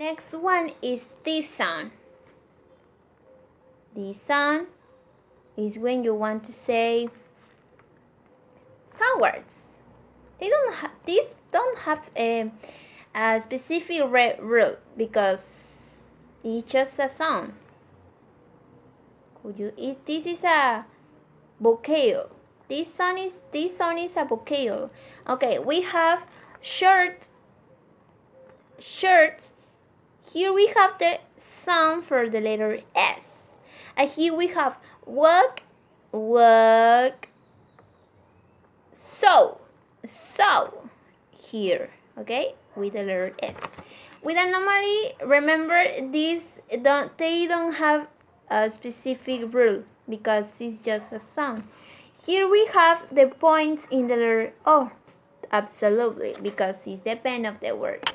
next one is this sound. This sound is when you want to say some words. These don't have a specific rule because it's just a sound. This is a vocale. This sound is a vocale. Okay, we have shirt. Here we have the sound for the letter S. And here we have walk. So here, okay, with the letter S. With anomaly, remember they don't have a specific rule because it's just a sound. Here we have the points in the letter O, absolutely, because it's the pen of the word.